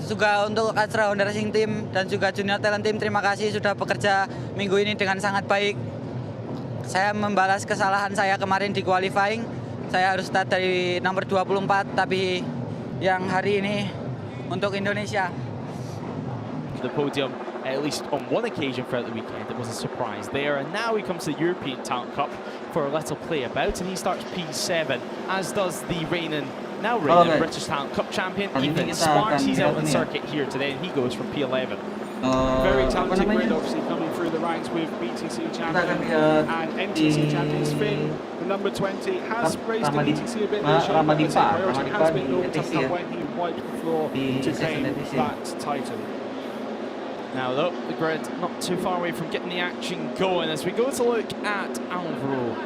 juga untuk Astra Honda Racing Team dan juga Junior Talent Team, terima kasih sudah bekerja minggu ini dengan sangat baik. Saya membalas kesalahan saya kemarin di qualifying. Saya harus start dari nomor 24, tapi yang hari ini untuk Indonesia. The podium, at least on one occasion throughout the weekend, it was a surprise there. And now he comes to the European Talent Cup for a little play about, and he starts P7, as does the now reigning British Talent Cup champion, Ethan Sparks. He's out on circuit here today, and he goes from P11. Very talented grid, obviously coming through the ranks with BTC champion and NTC champions. Finn, the number 20, has raced in BTC a bit this year, but the priority has been Northern Tucker when he wiped the floor to gain that title. Now though, the grid not too far away from getting the action going as we go to look at Alvaro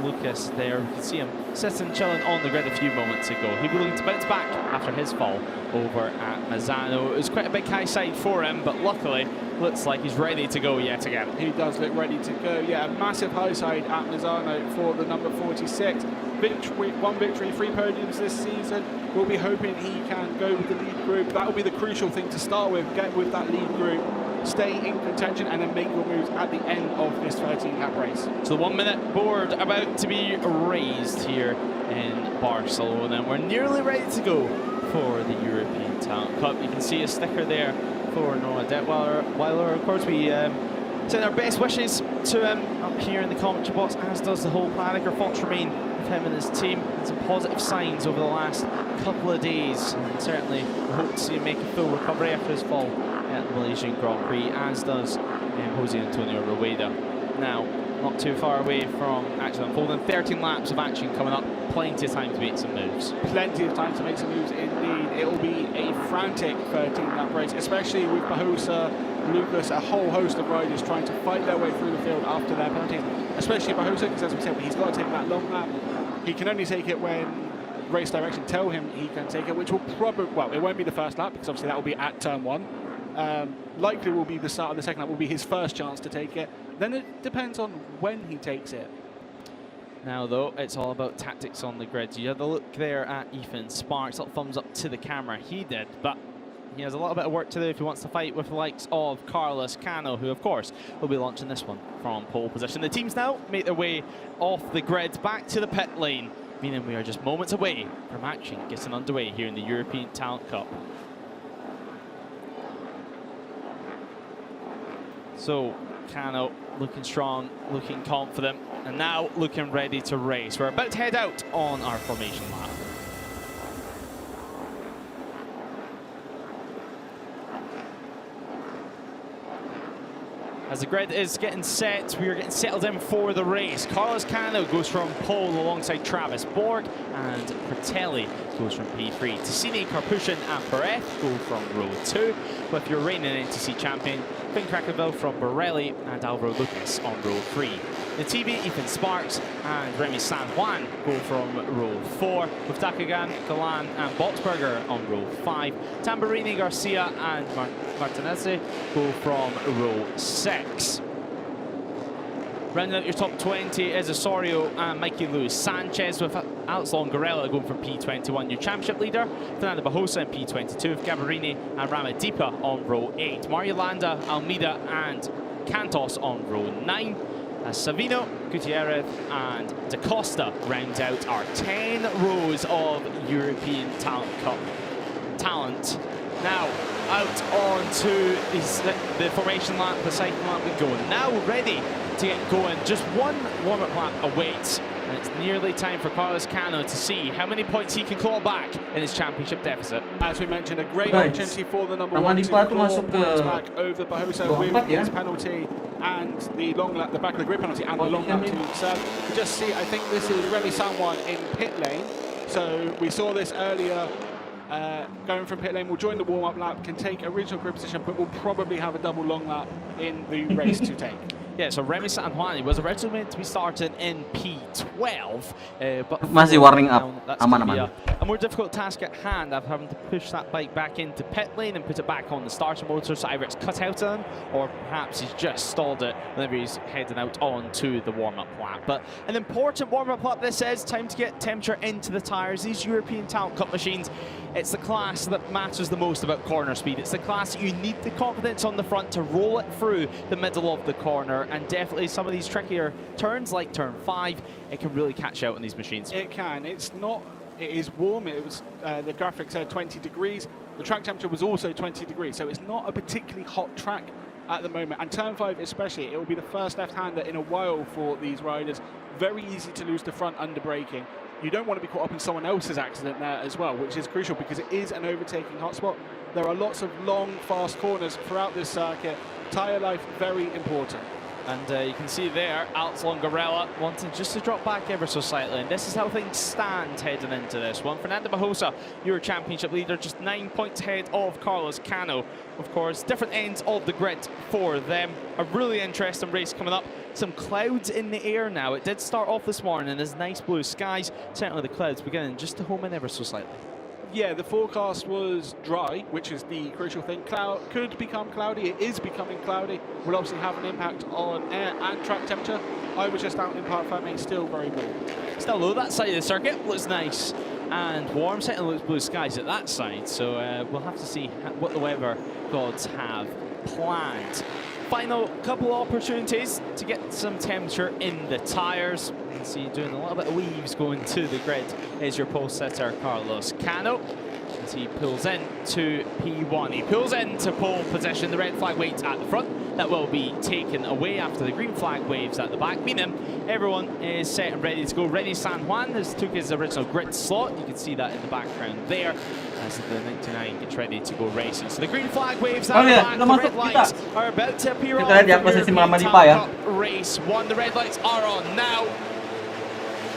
Lucas there. We can see him sitting chilling on the grid a few moments ago. He was looking to bounce back after his fall over at Mazzano. It was quite a big high side for him, but luckily looks like he's ready to go yet again. He does look ready to go. Yeah, a massive high side at Mazzano for the number 46. One victory, 3 podiums this season. We'll be hoping he can go with the lead group. That will be the crucial thing to start with. Get with that lead group, stay in contention, and then make your moves at the end of this 13-lap race. So the 1 minute board about to be raised here in Barcelona, and we're nearly ready to go for the European Talent Cup. You can see a sticker there for Noah Detweiler. Of course, we send our best wishes to him up here in the commentary box, as does the whole Planiger. Thoughts remain with him and his team. Some positive signs over the last couple of days, and certainly we hope to see him make a full recovery after his fall at the Malaysian Grand Prix, as does Jose Antonio Rueda. Now, not too far away from actually unfolding. 13 laps of action coming up. Plenty of time to make some moves. Plenty of time to make some moves indeed. It will be a frantic 13-lap race, especially with Bahosa, Lucas, a whole host of riders trying to fight their way through the field after their penalties. Especially Bahosa, because as we said, he's got to take that long lap. He can only take it when race direction tell him he can take it, which will probably, well, it won't be the first lap, because obviously that will be at turn 1. Likely will be the start of the second lap, will be his first chance to take it. Then it depends on when he takes it. Now though, it's all about tactics on the grid. You had a look there at Ethan Sparks, little thumbs up to the camera. He did, but he has a little bit of work to do if he wants to fight with the likes of Carlos Cano, who of course will be launching this one from pole position. The teams now make their way off the grid back to the pit lane, meaning we are just moments away from action getting underway here in the European Talent Cup. So Cano looking strong, looking confident, and now looking ready to race. We're about to head out on our formation lap. As the grid is getting set, we are getting settled in for the race. Carlos Cano goes from pole alongside Travis Borg, and Fratelli goes from P3. Tassini, Karpushin and Perez go from row 2, with your reigning NTC champion Finn Crackerville from Borelli and Alvaro Lucas on row 3. The TV, Ethan Sparks and Remy San Juan go from row 4, with Takagan, Galan and Boxberger on row 5. Tamburini, Garcia and Martinez go from row 6. Rounding out your top 20 is Osorio and Mikey Luis Sanchez, with Alex Longarella going from P21. Your championship leader, Fernando Bahosa in P22, with Gabarini and Ramadhipa on row 8. Mario Landa, Almeida and Cantos on row 9. Savino, Gutierrez and Da Costa round out our 10 rows of European Talent Cup talent. Now out onto the formation lap, the cycle lap we go. Now ready to get going. Just one warm-up lap awaits, and it's nearly time for Carlos Cano to see how many points he can claw back in his championship deficit. As we mentioned, a great opportunity for the number 1 to claw points back over Bahosa with his penalty and the long lap, the back of the grid penalty and the long lap to serve. You just see, I think this is Remy San Juan in pit lane. So we saw this earlier. Going from pit lane, will join the warm-up lap, can take original grid position, but will probably have a double long lap in the race to take. Yeah, so Remy San Juan was originally meant to be starting in P12, but Masih warming up. that's Aman, gonna be aman. a more difficult task at hand of having to push that bike back into pit lane and put it back on the starter motor, so either it's cut out on him or perhaps he's just stalled it whenever he's heading out onto the warm-up lap. But an important warm-up lap this is. Time to get temperature into the tyres. These European Talent Cup machines, it's the class that matters the most about corner speed. It's the class that you need the confidence on the front to roll it through the middle of the corner, and definitely some of these trickier turns like turn 5, it can really catch out on these machines. It can. It's not. It is warm. It was the graphic said 20 degrees. The track temperature was also 20 degrees, so it's not a particularly hot track at the moment. And turn 5 especially, it will be the first left-hander in a while for these riders. Very easy to lose the front under braking. You don't want to be caught up in someone else's accident there as well, which is crucial because it is an overtaking hotspot. There are lots of long, fast corners throughout this circuit. Tyre life, very important. And you can see there, Alex Longarella wanting just to drop back ever so slightly. And this is how things stand heading into this one. Fernando Bajosa, Euro Championship leader, just 9 points ahead of Carlos Cano. Of course, different ends of the grid for them. A really interesting race coming up. Some clouds in the air now. It did start off this morning as nice blue skies. Certainly the clouds beginning just to home in ever so slightly. Yeah, the forecast was dry, which is the crucial thing. Cloud could become cloudy. It is becoming cloudy. Will obviously have an impact on air and track temperature. I was just out in Park Fermé, still very warm. Still low, that side of the circuit looks nice and warm. Certainly looks blue skies at that side. So we'll have to see what the weather gods have planned. Final couple of opportunities to get some temperature in the tyres. You can see doing a little bit of weaves going to the grid is your pole setter Carlos Cano as he pulls in to P1. He pulls into pole position. The red flag waits at the front. That will be taken away after the green flag waves at the back, meaning everyone is set and ready to go. Remy San Juan has took his original grid slot. You can see that in the background there as the 99 gets ready to go racing. So the green flag waves at the back. The red lights are about to appear on lihat di posisi Ramadhipa ya. Race 1. The red lights are on now.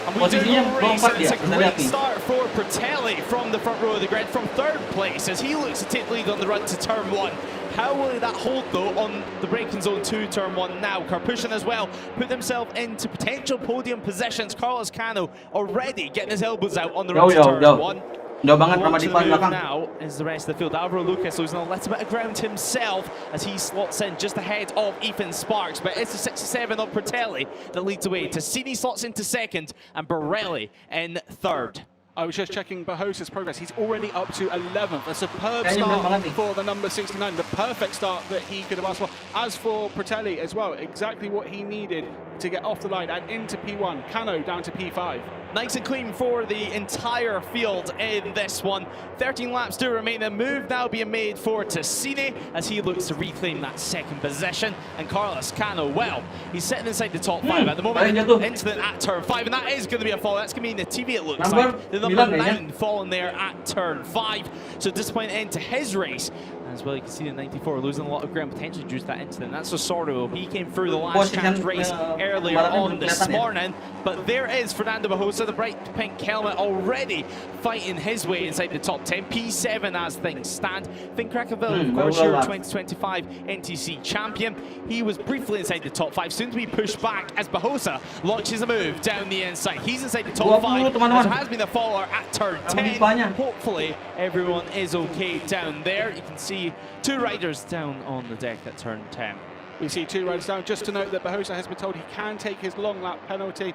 And we do Posisinya go race, and it's a ya, kita great lihat nih. start for Pratelli from the front row of the grid from 3rd place as he looks to take the lead on the run to turn 1. How will that hold though on the braking zone 2, turn 1 now? Karpushin as well put himself into potential podium positions. Carlos Cano already getting his elbows out on the run to turn 1. Jauh banget Launching Ramadhipa the move belakang. now is the rest of the field. Alvaro Lucas losing a little bit of ground himself as he slots in just ahead of Ethan Sparks. But it's the 67 of Pratelli that leads the way. Tassini slots into 2nd and Borelli in 3rd. I was just checking Bajosa's progress. He's already up to 11th. A superb Kayaknya belum banget start nih. for the number 69. The perfect start that he could have asked for. As for Pratelli as well, exactly what he needed to get off the line and into P1. Cano down to P5. Nice and clean for the entire field in this one. 13 laps do remain. A move now being made for Tassini as he looks to reclaim that 2nd position. And Carlos Cano, well, he's sitting inside the top 5 at the moment. Into the at turn 5, and that is going to be a fall. That's going to be in the TV, it looks like. The number 9 falling there at turn 5. So disappointing end to his race. As well, you can see the 94 losing a lot of ground potentially due to that incident. That's Osorio. He came through the last chance race earlier on this morning. But there is Fernando Bajosa, the bright pink helmet, already fighting his way inside the top 10. P7 as things stand. Finn Krakovil, of course, your 2025 NTC champion. He was briefly inside the top 5, soon to be pushed back as Bajosa launches a move down the inside. He's inside the top 5. There has been a faller at turn 10. Hopefully, everyone is okay down there. You can see 2 riders down on the deck at turn 10. We see 2 riders down. Just to note that Bajosa has been told he can take his long lap penalty.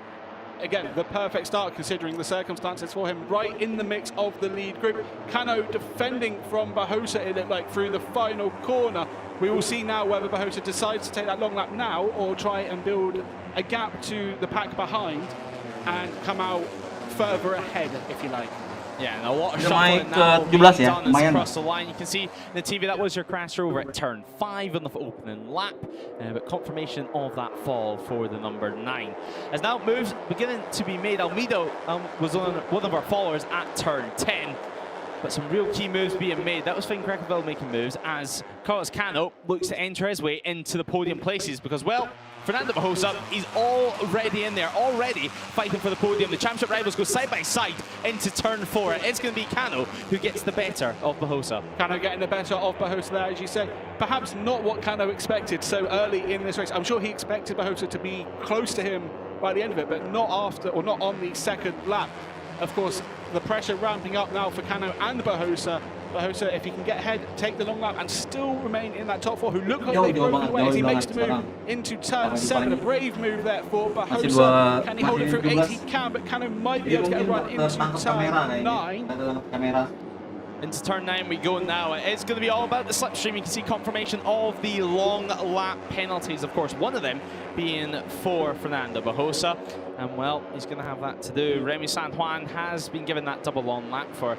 Again, the perfect start considering the circumstances for him, right in the mix of the lead group. Cano defending from Bajosa, it looked like, through the final corner. We will see now whether Bajosa decides to take that long lap now or try and build a gap to the pack behind and come out further ahead, if you like. Yeah, and a lot of Naik shuffling ke now 17 being ya, done as lumayan. across the line. You can see in the TV that was your crash over at turn 5 on the opening lap, but confirmation of that fall for the number 9. As now moves beginning to be made, Almeida was on one of our followers at turn 10. but some real key moves being made. That was Finn Gregoville making moves as Carlos Cano looks to enter his way into the podium places because, well, Fernando Bajosa, he's already in there, already fighting for the podium. The championship rivals go side by side into turn 4. It's going to be Cano who gets the better of Bajosa. Cano getting the better of Bajosa there, as you said. Perhaps not what Cano expected so early in this race. I'm sure he expected Bajosa to be close to him by the end of it, but not after, or not on the second lap. Of course, the pressure ramping up now for Cano and Bajosa. Bajosa, if he can get ahead, take the long lap and still remain in that top 4, who look like they've broken away as he makes the move into turn 7. A brave move there for Bajosa. Can he hold it through 8? He can, but Cano might be able to get a run into turn 9. Into turn 9 we go now. It's going to be all about the slipstream. You can see confirmation of the long lap penalties, of course, one of them being for Fernando Bajosa. And, well, he's going to have that to do. Remy San Juan has been given that double long lap for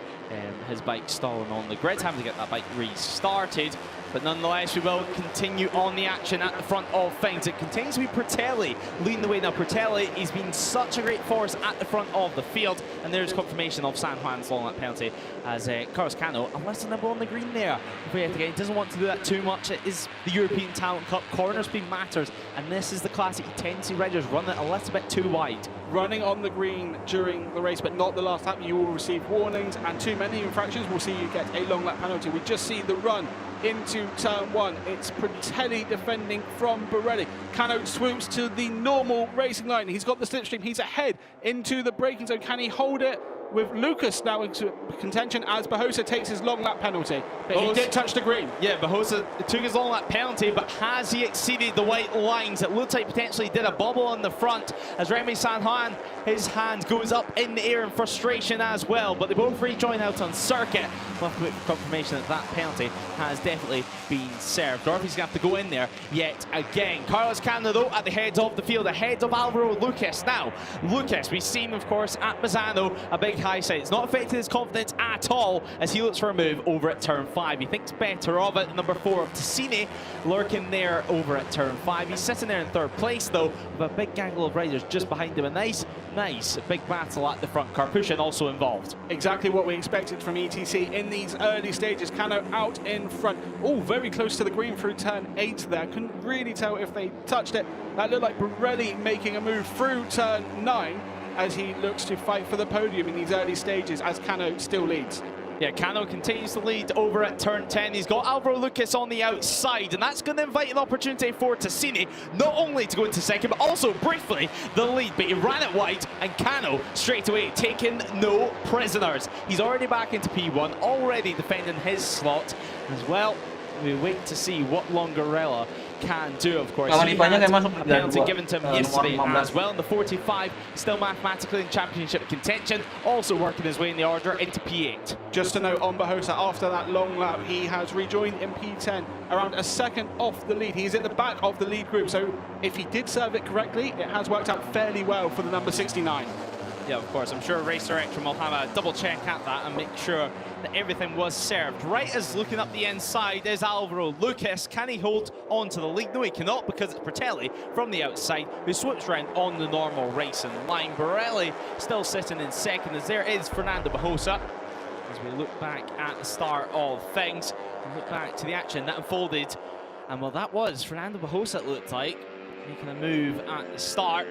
his bike stalling on the grid, having to get that bike restarted. But nonetheless, we will continue on the action at the front of things. It continues to be Pertelli leading the way. Now, Pertelli, he's been such a great force at the front of the field. And there's confirmation of San Juan's long lap penalty as Carlos Cano, unless the number on the green there. He doesn't want to do that too much. It is the European Talent Cup. Corner speed matters. And this is the classic. You tend to see riders run it a little bit too wide. Running on the green during the race, but not the last lap, you will receive warnings, and too many infractions will see you get a long lap penalty. We just see the run into turn 1. It's Pertelli defending from Borelli. Cano swoops to the normal racing line. He's got the slipstream. He's ahead into the braking zone. Can he hold it? With Lucas now into contention as Bajosa takes his long lap penalty. But he did touch the green. Yeah, Bajosa took his long lap penalty, but has he exceeded the white lines? It looked like potentially did a bubble on the front as Remy San Juan, his hand goes up in the air in frustration as well. But they both rejoin out on circuit. We'll have to wait for confirmation that that penalty has definitely been served. Dorothy's going to have to go in there yet again. Carlos Cano, though, at the head of the field, ahead of Alvaro Lucas. Now, Lucas, we've seen, of course, at Bazzano, a big high side. It's not affected his confidence at all as he looks for a move over at turn 5. He thinks better of it. Number 4 of Ticini lurking there over at turn 5. He's sitting there in 3rd place, though, with a big gaggle of riders just behind him. A nice big battle at the front. Karpushin also involved. Exactly what we expected from ETC in these early stages. Cano out in front. Oh, very close to the green through turn 8 there. Couldn't really tell if they touched it. That looked like Borelli making a move through turn 9 as he looks to fight for the podium in these early stages as Cano still leads. Yeah, Cano continues to lead over at turn 10. He's got Alvaro Lucas on the outside, and that's going to invite an opportunity for Ticini, not only to go into second, but also briefly the lead. But he ran it wide, and Cano straight away taking no prisoners. He's already back into P1, already defending his slot as well. We wait to see what Longarella can do, of course. He had a penalty given to him yesterday as well. In the 45, still mathematically in championship contention, also working his way in the order into P8. Just a note on Bajosa, after that long lap, he has rejoined in P10, around a second off the lead. He's at the back of the lead group, so if he did serve it correctly, it has worked out fairly well for the number 69. Yeah, of course. I'm sure Race Director will have a double check at that and make sure that everything was served. Right as looking up the inside is Alvaro Lucas. Can he hold on to the lead? No, he cannot, because it's Pertelli from the outside who swoops round on the normal racing line. Borelli still sitting in second as there is Fernando Bajosa. As we look back at the start of things and look back to the action that unfolded. And well, that was Fernando Bajosa, it looked like, making a move at the start.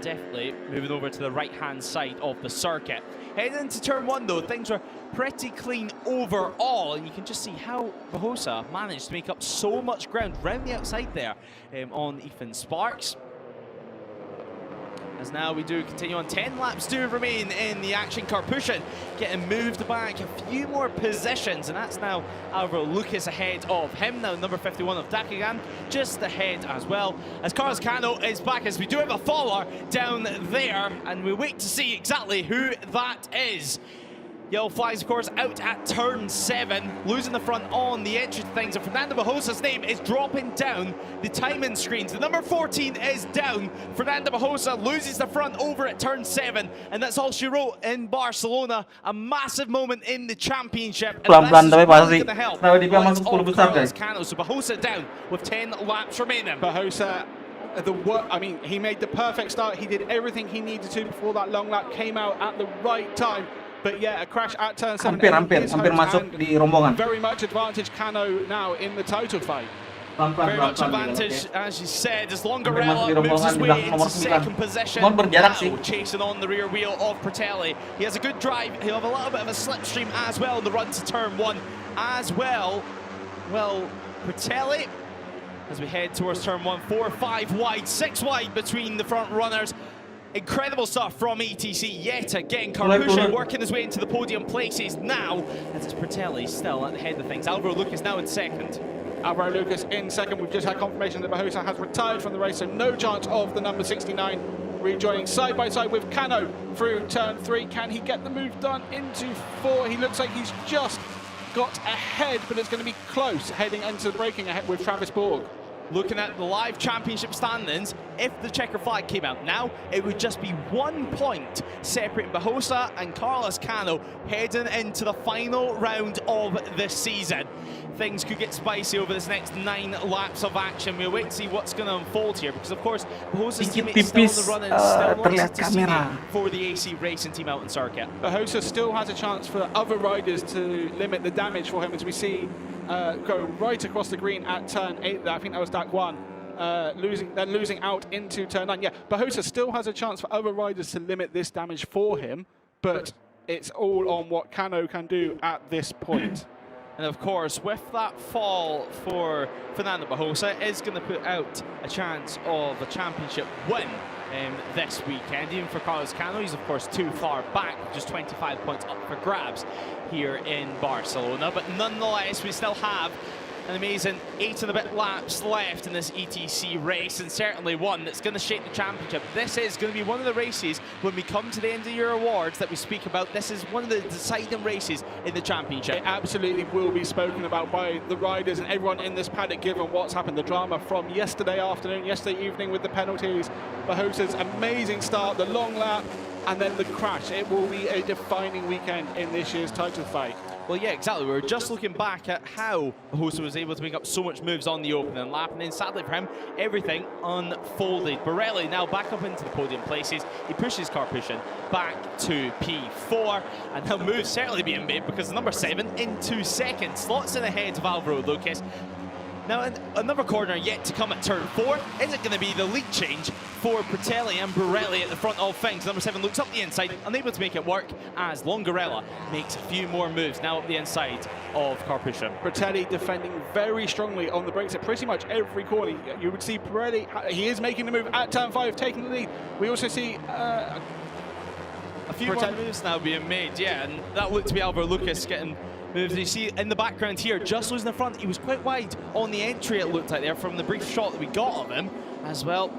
Definitely moving over to the right-hand side of the circuit. Heading into turn 1, though, things were pretty clean overall, and you can just see how Bajosa managed to make up so much ground round the outside there on Ethan Sparks. As now we do continue on. 10 laps do remain in the action. Karpushin getting moved back a few more positions, and that's now Alvaro Lucas ahead of him. Now number 51 of Dakigan just ahead as well, as Carlos Cano is back, as we do have a follower down there, and we wait to see exactly who that is. Yellow flags, of course, out at turn 7, losing the front on the entry to things, and Fernando Bajosa's name is dropping down the timing screens. The number 14 is down. Fernando Bajosa loses the front over at turn 7, and that's all she wrote in Barcelona. A massive moment in the championship. Pelan-pelan tapi pasti. Ramadhipa masuk 10 besar, guys. So Bajosa down with 10 laps remaining. Bajosa, I mean, he made the perfect start. He did everything he needed to before that long lap came out at the right time. But yeah, a crash at turn 7. Hampir is masuk host di rombongan. and very much advantage Cano now in the title fight. Very much Pelan-pelan, advantage, oke. as you said, as Hampir masuk di Longarella moves rombongan his di way belakang nomor into 9. second position. Mohon berjarak Now sih. chasing on the rear wheel of Pratelli. He has a good drive. He'll have a little bit of a slipstream as well in the run to turn 1 as well. Well, Pratelli, as we head towards turn 1, 4, 5 wide, 6 wide between the front runners. Incredible stuff from ETC yet again. Carpusha working his way into the podium places now. As it's Pratelli still at the head of things. Alvaro Lucas now in second. Alvaro Lucas in second. We've just had confirmation that Bahosa has retired from the race, so no chance of the number 69 rejoining side by side with Cano through turn 3. Can he get the move done into 4? He looks like he's just got ahead, but it's going to be close heading into the braking ahead with Travis Borg. Looking at the live championship standings, if the checker flag came out now, it would just be 1 point separating Bahosa and Carlos Cano heading into the final round of the season. Things could get spicy over this next 9 laps of action. We'll wait to see what's going to unfold here, because of course Bahosa's teammates still on the run and still terlihat wants to see kamera. for the AC Racing team out in circuit. Bahosa still has a chance for other riders to limit the damage for him, as we see go right across the green at turn 8 there. I think that was Dak 1. Losing out into turn 9. Yeah, Bahosa still has a chance for other riders to limit this damage for him, but it's all on what Cano can do at this point. And of course, with that fall for Fernando Bahosa, is going to put out a chance of a championship win this weekend. Even for Carlos Cano, he's of course too far back, just 25 points up for grabs here in Barcelona. But nonetheless, we still have an amazing 8 and a bit laps left in this ETC race, and certainly one that's going to shape the championship. This is going to be one of the races, when we come to the end of year awards that we speak about, this is one of the deciding races in the championship. It absolutely will be spoken about by the riders and everyone in this paddock, given what's happened. The drama from yesterday afternoon, yesterday evening with the penalties, Bahosa's amazing start, the long lap, and then the crash. It will be a defining weekend in this year's title fight. Well, yeah, exactly. We were just looking back at how Bahosa was able to make up so much moves on the opening lap, and then sadly for him, everything unfolded. Borelli now back up into the podium places. He pushes Carpushan back to P4, and now moves certainly being made because number 7 in 2 seconds slots in ahead of Alvaro Lucas. Now, another corner yet to come at turn 4. Is it going to be the lead change for Pratelli and Borelli at the front of things? Number 7 looks up the inside, unable to make it work, as Longarella makes a few more moves now up the inside of Carpushan. Pratelli defending very strongly on the brakes at pretty much every corner. You would see Borelli, he is making the move at turn 5, taking the lead. We also see a few more moves now being made, yeah, and that looked to be Alvaro Lucas getting moves. You see in the background here, just losing the front. He was quite wide on the entry, it looked like there, from the brief shot that we got of him as well.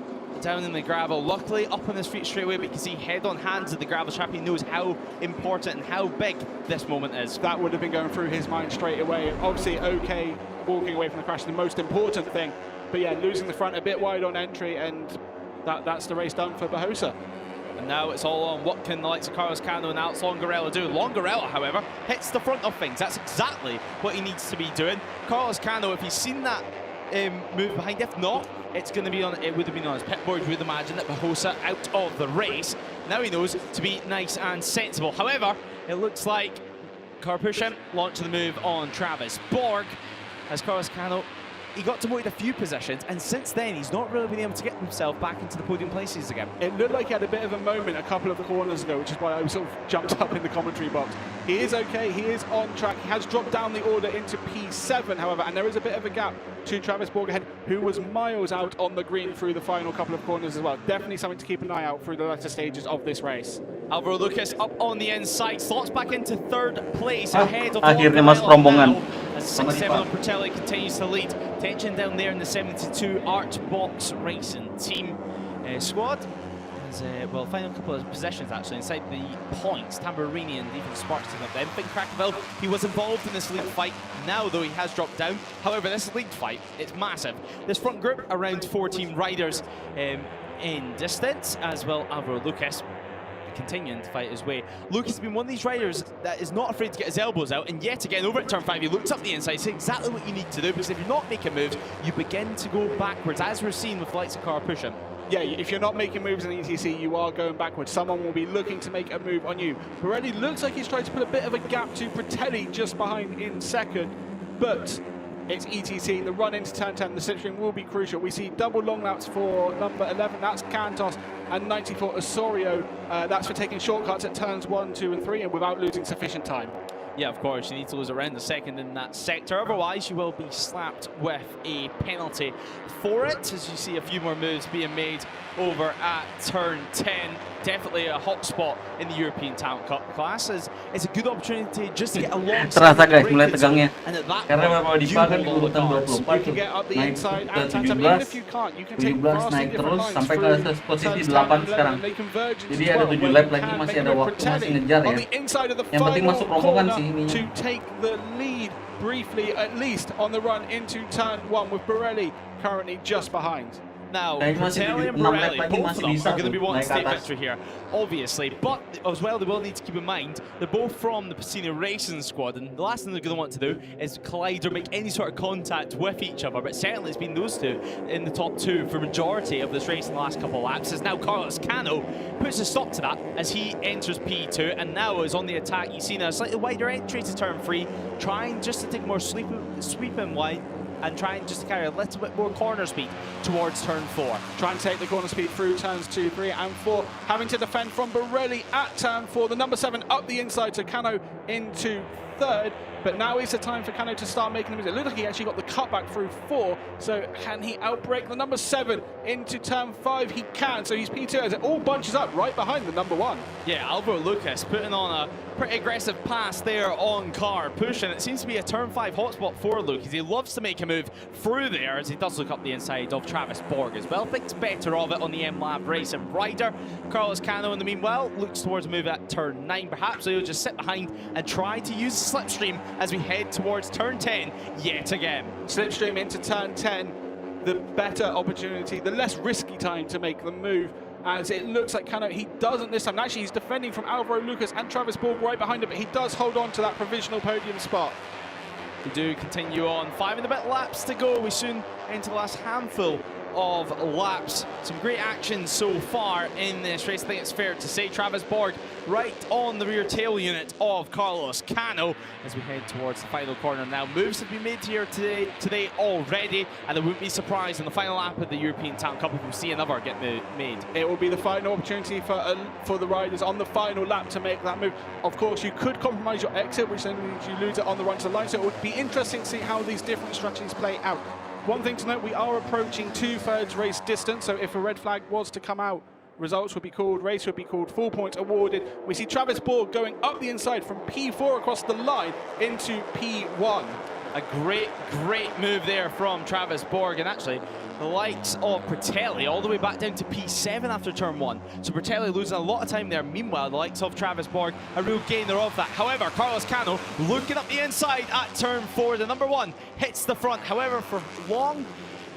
Down in the gravel, luckily up on his feet straight away, but you can see head-on hands at the gravel trap. He knows how important and how big this moment is. That would have been going through his mind straight away. Obviously, okay, walking away from the crash, the most important thing. But yeah, losing the front a bit wide on entry, and that's the race done for Bahosa. And now it's all on what can the likes of Carlos Cano and Alex Longarella do. Longarella, however, hits the front of things. That's exactly what he needs to be doing. Carlos Cano, if he's seen that move behind, if not, it's going to be on. It would have been on his pit board. You would imagine that Bahosa out of the race. Now he knows to be nice and sensible. However, it looks like Carpushan launching the move on Travis Borg, as Carlos Cano, he got demoted a few positions, and since then he's not really been able to get himself back into the podium places again. It looked like he had a bit of a moment a couple of corners ago, which is why I sort of jumped up in the commentary box. He is okay, he is on track. He has dropped down the order into P7, however, and there is a bit of a gap to Travis Borg ahead, who was miles out on the green through the final couple of corners as well. Definitely something to keep an eye out through the latter stages of this race. Alvaro Lucas up on the inside, slots back into 3rd place ahead of akhirnya masuk rombongan. As 6-7 on Pratelli continues to lead. Tension down there in the 72 Art Box Racing team squad. As, well, final couple of possessions actually inside the points. Tamburini and even Sparks up there. Finn Crackville, he was involved in this lead fight. Now, though, he has dropped down. However, this lead fight, it's massive. This front group, around 14 riders in distance, as well Alvaro Lucas continuing to fight his way. Lucas has been one of these riders that is not afraid to get his elbows out, and yet again over at turn 5 he looks up the inside. It's exactly what you need to do, because if you're not making moves, you begin to go backwards, as we're seeing with the likes of Carpushan. yeah, if you're not making moves in ETC, you are going backwards. Someone will be looking to make a move on you. Pirelli looks like he's trying to put a bit of a gap to Fratelli just behind in second, but it's ETC. The run into turn 10, the slipstream will be crucial. We see double long laps for number 11, that's Cantos, and 90 for Osorio. That's for taking shortcuts at turns 1, 2, and 3, and without losing sufficient time. Yeah, of course, you need to lose around the second in that sector. Otherwise, you will be slapped with a penalty for it, as you see a few more moves being made over at turn 10. Definitely a hot spot in the European Talent Cup class. It's a good opportunity just to get alongside. Terasa guys, mulai tegangnya. And at that Karena point, Ramadhipa you kan di hold all the urutan cards. 24 You can get up the naik inside ke and even 17, if you can't, you can take 17 vastly naik different terus lines sampai ke through posisi turns 8 10 and sekarang. 11. They converge into Jadi ada 12, 7 where lap you lagi, can masih make ada a waktu, masih Fratelli ngejar on ya. the inside of the Yang penting final masuk rombongan sih corner ininya. to take the lead briefly, at least on the run into turn 1, with Pirelli currently just behind. Now, Kayaknya masih Fratelli and 6 lap Pirelli, lagi both of masih them bisa are going to be tuh wanting naik to ke take atas. victory here, obviously. But as well, they will need to keep in mind they're both from the Pacini Racing squad, and the last thing they're going to want to do is collide or make any sort of contact with each other. But certainly, it's been those two in the top two for majority of this race in the last couple of laps. As now Carlos Cano puts a stop to that as he enters P2 and now is on the attack. You see now a slightly wider entry to turn 3, trying just to take more sweeping wide, and trying just to carry a little bit more corner speed towards turn 4. Trying to take the corner speed through turns 2, 3, and 4. Having to defend from Borelli at turn 4. The number 7 up the inside, so Cano into third. But now is the time for Cano to start making the moves. It looks like he actually got the cutback through 4. So can he outbrake the number 7 into turn 5? He can. So he's P2 as it all bunches up right behind the number 1. Yeah, Alvaro Lucas putting on a pretty aggressive pass there on car, pushing. It seems to be a turn 5 hotspot for Lucas. He loves to make a move through there as he does look up the inside of Travis Borg as well. Thinks better of it on the M-Lab Racing rider. Carlos Cano, in the meanwhile, looks towards a move at turn 9. Perhaps he'll just sit behind and try to use the slipstream as we head towards turn 10 yet again. Slipstream into turn 10. The better opportunity, the less risky time to make the move, as it looks like Cano, he doesn't this time. Actually, he's defending from Alvaro Lucas and Travis Borg right behind him, but he does hold on to that provisional podium spot. We do continue on. 5 and a bit laps to go. We soon enter the last handful of laps. Some great action so far in this race. I think it's fair to say Travis Borg right on the rear tail unit of Carlos Cano as we head towards the final corner now. Moves have been made here today already, and I wouldn't be surprised in the final lap of the European Talent Cup if we see another get made. It will be the final opportunity for the riders on the final lap to make that move. Of course, you could compromise your exit, which then means you lose it on the run to the line. So it would be interesting to see how these different strategies play out. One thing to note, we are approaching 2/3 race distance, so if a red flag was to come out, results would be called, race would be called, full points awarded. We see Travis Borg going up the inside from P4 across the line into P1. A great move there from Travis Borg, and actually the likes of Fratelli all the way back down to P7 after turn 1. So Fratelli losing a lot of time there. Meanwhile, the likes of Travis Borg, a real gainer of that. However, Carlos Cano looking up the inside at turn 4. The number 1 hits the front. However, for long,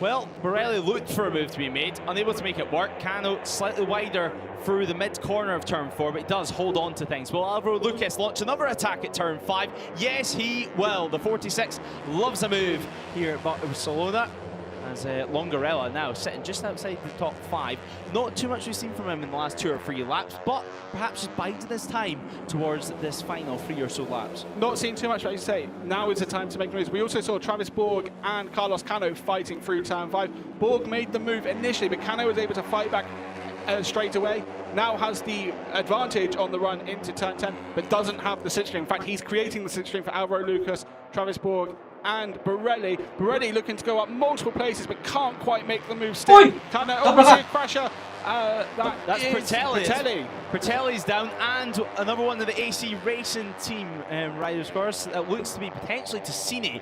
well, Borelli looked for a move to be made, unable to make it work. Cano slightly wider through the mid-corner of turn 4, but he does hold on to things. Will Alvaro Lucas launch another attack at turn 5? Yes, he will. The 46 loves a move here at Barcelona, as Longarella now sitting just outside the top 5. Not too much we've seen from him in the last 2 or 3 laps, but perhaps just biding his time towards this final 3 or so laps. Not seen too much, but as you say, now is the time to make moves. We also saw Travis Borg and Carlos Cano fighting through turn 5. Borg made the move initially, but Cano was able to fight back straight away. Now has the advantage on the run into turn 10, but doesn't have the slipstream. In fact, he's creating the slipstream for Alvaro Lucas, Travis Borg, and Borelli. Borelli looking to go up multiple places, but can't quite make the move still. Oi! Cano, we see a crasher. That's Fratelli. Fratelli. Fratelli's down, and another one of the AC Racing team riders, of course, that looks to be potentially Ticini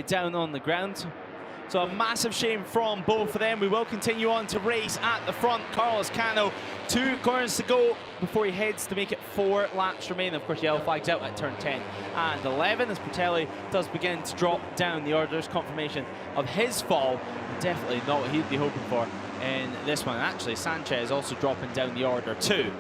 down on the ground. So a massive shame from both of them. We will continue on to race at the front. Carlos Cano, 2 corners to go before he heads to make it 4 laps remain. Of course, yellow flags out at turn 10 and 11 as Fratelli does begin to drop down the order. There's confirmation of his fall. Definitely not what he'd be hoping for in this one. Actually, Sanchez also dropping down the order too.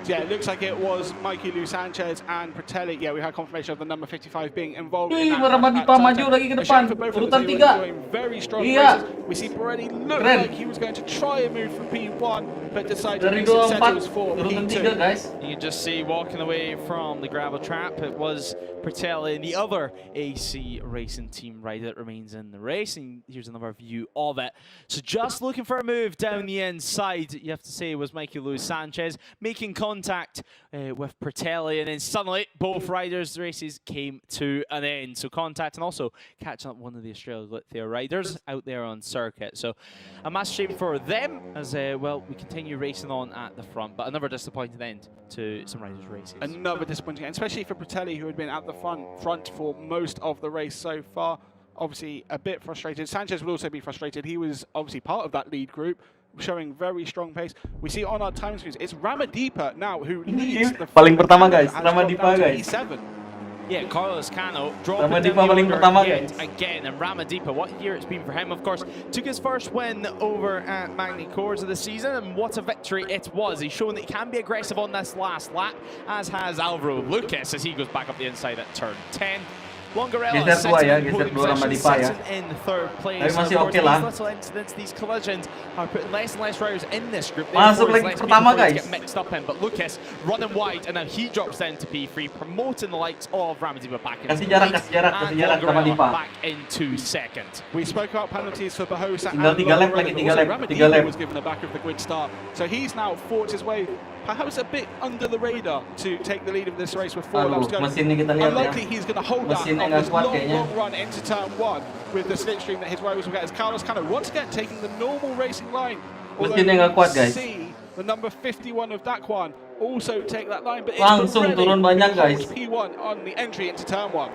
Yeah, it looks like it was Mikey Lu Sanchez and Fratelli. Yeah, we had confirmation of the number 55 being involved in that. Ramadhipa maju lagi ke A shame depan, for both of urutan them. They were 3. doing very strong Iya. races. We see Borelli look Keren. like he was going to try a move for P1, but decided Dari to 24 settles for turun 3 P2. guys. You can just see walking away from the gravel trap, it was Pertelli and the other AC Racing team rider that remains in the race. And here's another view of it. So just looking for a move down the inside, you have to say, was Mikey Luis Sanchez making contact with Pertelli, and then suddenly both riders' races came to an end. So contact and also catching up one of the Australia Lithia riders out there on circuit. So a massive shame for them as well, we continue racing on at the front, but another disappointing end to some riders' races. Another disappointing end, especially for Pertelli, who had been at the front for most of the race so far. Obviously a bit frustrated. Sanchez will also be frustrated. He was obviously part of that lead group, showing very strong pace. We see on our time screens, it's Ramadhipa now who leads the Paling pertama guys, has dropped Ramadhipa down to guys. P7. Yeah, Carlos Cano dropping Ramadhipa down the paling order pertama, yet guys. again, and Ramadhipa, what a year it's been for him, of course. Took his first win over at Magny Cours of the season, and what a victory it was. He's shown that he can be aggressive on this last lap, as has Alvaro Lucas as he goes back up the inside at turn 10. Longarella Geser dua ya, in geser pole dua position, Ramadhipa ya. sitting in third place. Tapi masih And of course, oke lah. these little incidents, these collisions are putting less and less riders in this group. Masuk Therefore, lagi it's less pertama, people to guys. get mixed up in. But Lucas running wide, and now he drops down to P3, promoting the likes of Ramadhipa back into Kasih jarak, lead, kasih jarak, kasih and jarak Longarella Ramadhipa. back into second. We spoke about penalties for Bahosa Tinggal and 3 lap Longarella, lagi, but 3 also lap, 3 Ramadhipa lap. was given the back of the grid start. So he's now fought his way, perhaps a bit under the radar, to take the lead of this race with 4 laps to go. Mesinnya kita lihat ya. Unlikely he's going to hold that Mesinnya on nggak this kuat long, kayaknya. long run into turn 1 with the slipstream that his rivals will get. As Carlos Cano once again taking the normal racing line. Although Mesinnya nggak kuat, guys. see the number 51 of Daquan also take that line, but it's Langsung Borelli turun banyak, who holds guys. P1 on the entry into turn 1.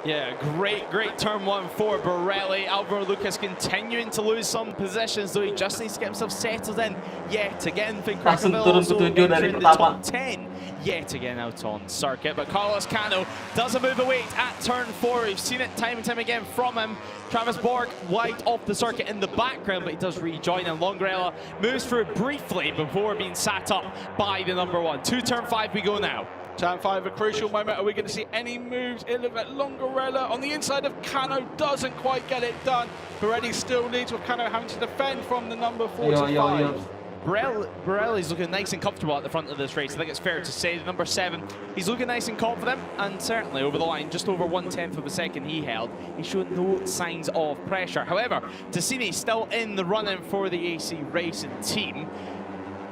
Yeah, great turn 1 for Borelli. Alvaro Lucas continuing to lose some positions, though he just needs to get himself settled in yet again. Langsung turun ke-7 dari the pertama. top 10 yet again out on circuit. But Carlos Cano doesn't move away at turn 4. We've seen it time and time again from him. Travis Borg wide off the circuit in the background, but he does rejoin, and Longarella moves through briefly before being sat up by the number 1. To turn 5 we go now. Turn 5, a crucial moment. Are we going to see any moves? It looks like Longarella on the inside of Cano doesn't quite get it done. Borelli still leads, with Cano having to defend from the number 45. Yo. Borelli's looking nice and comfortable at the front of this race. I think it's fair to say the number 7, he's looking nice and confident, and certainly over the line, just over 1/10 of a second he held. He's showing no signs of pressure. However, Tassini still in the running for the AC Racing team.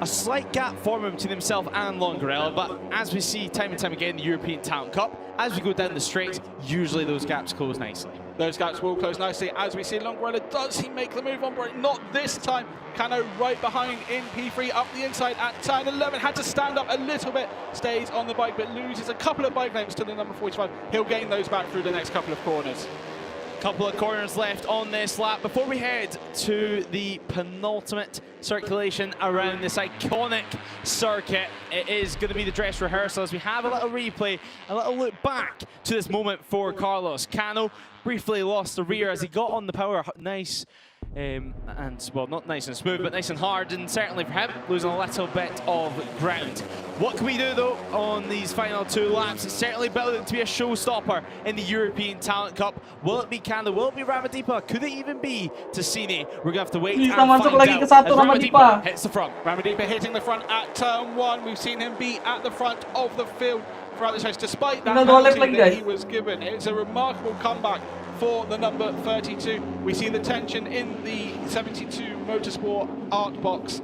A slight gap forming between himself and Longarella, but as we see time and time again in the European Talent Cup, as we go down the straight, usually those gaps close nicely. Those gaps will close nicely as we see Longarella. Does he make the move on Borelli? Not this time. Cano right behind in P3 up the inside at turn 11. Had to stand up a little bit. Stays on the bike but loses a couple of bike lengths to the number 45. He'll gain those back through the next couple of corners. Couple of corners left on this lap before we head to the penultimate circulation around this iconic circuit. It is going to be the dress rehearsal as we have a little replay, a little look back to this moment for Carlos Cano. Briefly lost the rear as he got on the power. Nice and, well, not nice and smooth, but nice and hard, and certainly for him, losing a little bit of ground. What can we do, though, on these final 2 laps? It's certainly building to be a showstopper in the European Talent Cup. Will it be Cano? Will it be Ramadhipa? Could it even be Tassini? We're going to have to wait and Kita find masuk lagi out ke satu, as Ramadhipa. hits the front. Ramadhipa hitting the front at turn 1. We've seen him be at the front of the field throughout this race, despite that Tinggal 2 lap penalty lagi, that guys. he was given. It's a remarkable comeback for the number 32. We see the tension in the 72 Motorsport Art box.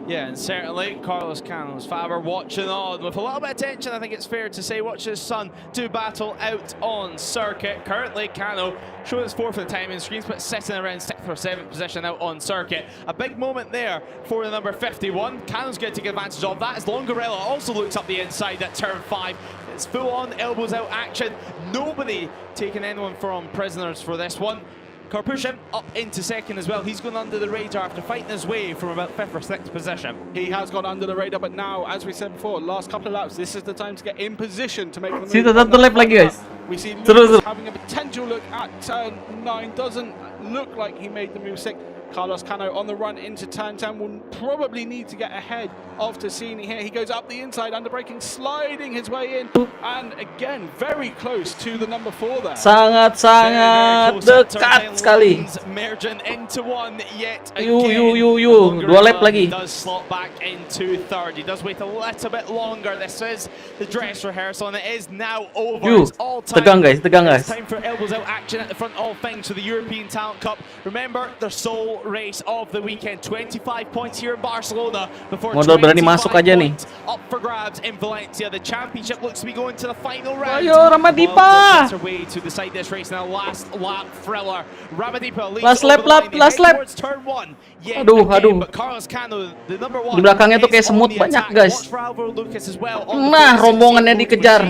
Yeah, and certainly Carlos Cano's father watching on with a little bit of tension. I think it's fair to say, watch his son do battle out on circuit. Currently, Cano showing his 4th for the timing screens, but sitting around 6th or 7th position out on circuit. A big moment there for the number 51. Cano's going to take advantage of that as Longarella also looks up the inside at turn 5. It's full on elbows out action. Nobody taking anyone from prisoners for this one. Karpushin up into second as well. He's gone under the radar after fighting his way from about 5th or 6th position. He has gone under the radar, but now, as we said before, last couple of laps, this is the time to get in position to make the move. Sisa satu lap lagi, guys. We see Seru, Lucas seru. having a potential look at turn 9. Doesn't look like he made the move 6. Carlos Cano on the run into turn 10 will probably need to get ahead of Tassini here. He goes up the inside, underbraking, sliding his way in, and again, very close to the number 4 there. Sangat-sangat dekat sekali. Merging into one yet Yu, again. 2 lap lagi. Does slot back into third. He does wait a little bit longer. This is the dress rehearsal, and it is now over. Yu, It's all time. tegang guys, tegang guys. It's time for elbows out action at the front of things for the European Talent Cup. Remember, the sole race of the weekend. 25 points here in Barcelona before Modal berani 25 masuk aja nih. points up for grabs in Valencia. The championship looks to be going to the final round. Ayo Ramadhipa. Well, way to decide this race now. Last lap thriller. Ramadhipa leads Last over lap, the line. They last head lap. towards turn 1. Yet Aduh, again, aduh. but Carlos Cano, the number 1, Di belakangnya tuh kayak is on semut the banyak, attack. guys. Watch for Alvaro Lucas as well on the Nah, 416 rombongannya machine. dikejar.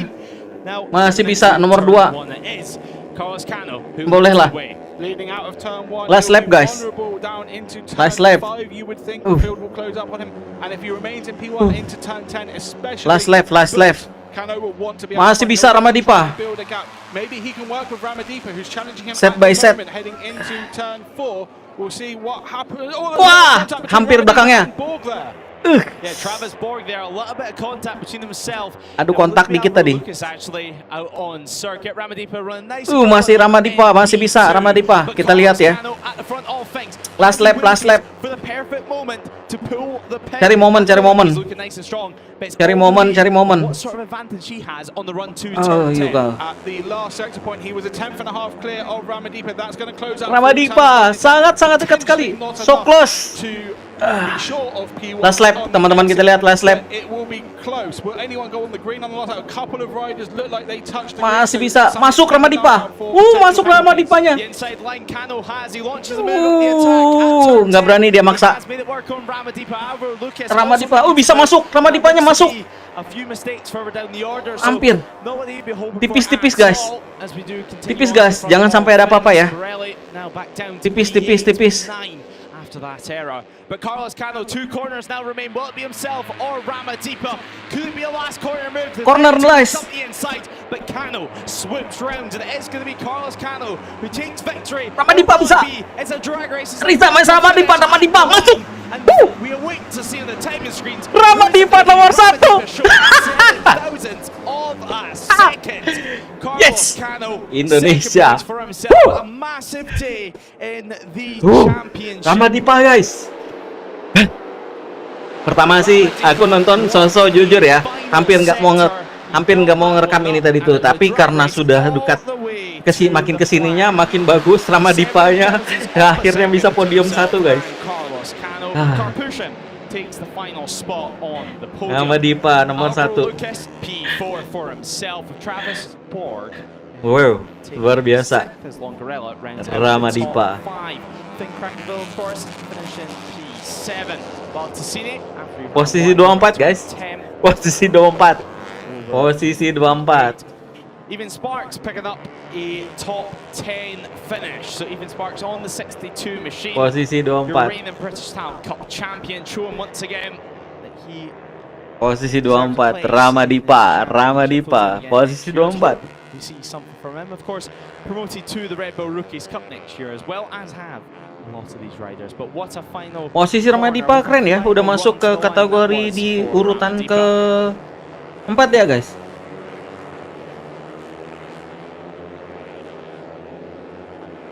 Now, Masih bisa, nomor turn 2. 1 it is Carlos Cano who Boleh leads lah. the way. Leading out of turn 1. Last lap, guys. Down into turn Last lap. 5, you would think Oof. the field will close up on him. And if he remains in P1 into turn 10, especially. Last lap, last lap. Cano will want to be Masih bisa Ramadhipa. build a gap. Maybe he can work with Ramadhipa, who's challenging him Step at by the step. moment, heading into turn 4. We'll see what happens. Oh, Wah, contact between hampir Ramadhipa belakangnya. and Borg there. Yeah, Travis Borg there, a little bit of contact between himself. Aduh, Now, kontak look dikit at tadi. Lucas actually out on circuit. Ramadhipa running nice. Masih Ramadhipa, masih bisa Ramadhipa. But Kita lihat ya. Cano at the front of things. Last lap, last lap. For the perfect moment to pull the pin. Cari momen, cari momen. He's looking nice and strong, but it's Cari all momen, the way cari momen. What sort of advantage he has on the run to Oh, turn you 10. go. At the last sector point, he was a 10th and a half clear of Ramadhipa. That's going to close out. Ramadhipa sangat-sangat dekat sekali. So close. To be short of P1. Last lap, teman-teman, kita lihat last lap. It will be close. Will anyone go on the green on the last lap? A couple of riders look like they touched the Masih green, bisa. so Masuk something Ramadhipa. for potential Masuk penalties. Ramadhipanya. The inside line Cano has. He launches a bit of the attack. at turn Nggak berani 10. dia maksa. He has made it work on Ramadhipa. Alvaro Lucas Ramadhipa, also bisa masuk. Ramadhipanya Let's masuk. see a few mistakes further down the order. So Hampir. nobody to be hoping Tipis-tipis, for at guys. all as we do continue Tipis, on guys. from Jangan all sampai ada apa-apa ya. things. Pirelli now back down to Tipis, P8, tipis, tipis. P9 after that era. But Carlos Cano, 2 corners now remain. Will it be himself or Ramadhipa? Could it be a last corner move? Corner nice. Up the inside, but Cano swoops round, and it is going to be Carlos Cano who takes victory. Ramadhipa Or will bisa. it be? It's a drag race. It's Risa main Ramadhipa, Ramadhipa masuk. And we await to see on the timing screens. Ramadhipa nomor 1. Thousandths of a second. Carlos Yes. Cano, Indonesia. second place for himself. Woo. A massive day in the Ramadhipa championship. guys. Pertama sih aku nonton sosok jujur ya, hampir nggak mau ngerekam ini tadi tuh, tapi karena sudah dekat makin kesininya makin bagus Ramadhipanya, akhirnya bisa podium 1 guys. Ramadhipa nomor 1. Wow, luar biasa. Ramadhipa. Posisi 24 guys. Posisi 24. Posisi 24. Even Sparks picking up a top 10 finish. So even Sparks on the 62 machine. Posisi Your 24. reigning British Talent Cup champion, showing once again that he Posisi 24. Ramadhipa. Posisi 24. we see something from him. Of course, promoted to the Red Bull Rookies Cup next year as well, as have a lot of these riders. But what a final. Posisi Ramadhipa keren ya, udah masuk ke kategori di urutan ke 4 ya guys.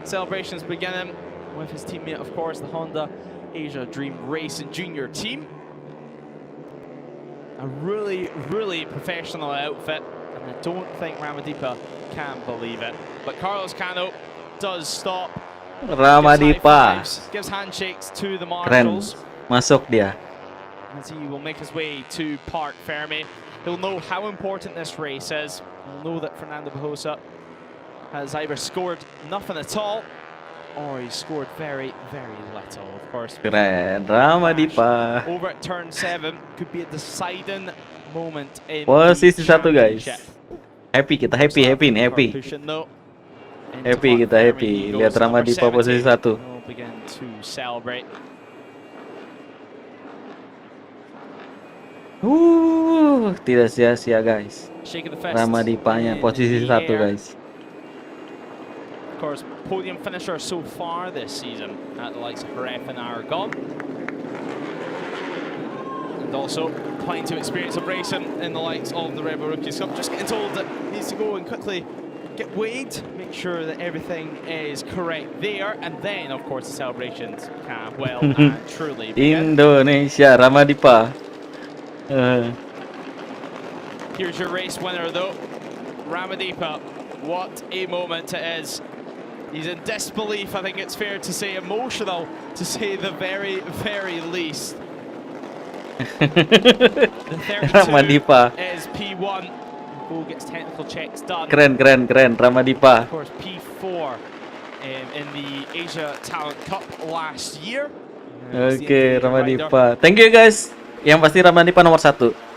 Celebrations beginning with his teammate, of course, the Honda Asia Dream Racing Junior team. A really, really professional outfit, and I don't think Ramadhipa can believe it. But Carlos Cano does stop. Ramadhipa Gives handshakes to the keren, marshals masuk dia. as he will make his way to Park Fermi. He'll know how important this race is. He'll know that Fernando Bajosa has either scored nothing at all or he scored very, very little, of course. Keren, Ramadhipa. Over at turn 7 could be a deciding moment in Posisi the 1 guys. championship. Happy kita, happy nih, happy. Pushing though into Happy Park kita, Fermi. happy. He Lihat goes number Ramadhipa posisi 70. 1. We'll begin to celebrate. Tidak sia-sia guys. Shaking the fist Ramadhipanya in posisi the 1 air. guys. course, podium finisher so far this season at the likes of Jerez and Aragon. And also plenty of experience of racing in the likes of the Red Bull Rookies Cup. Just getting told that he needs to go and quickly get weighed, make sure that everything is correct there, and then, of course, the celebrations can well and truly begin. Indonesia, Ramadhipa. Here's your race winner, though, Ramadhipa. What a moment it is. He's in disbelief, I think it's fair to say, emotional, to say the very, very least. The 32 Ramadhipa. is P1. Go gets technical checks done. Keren, Ramadhipa. Of course, P4 in the Asia Talent Cup last year. Oke, Ramadhipa. Thank you guys. Yang pasti Ramadhipa nomor 1.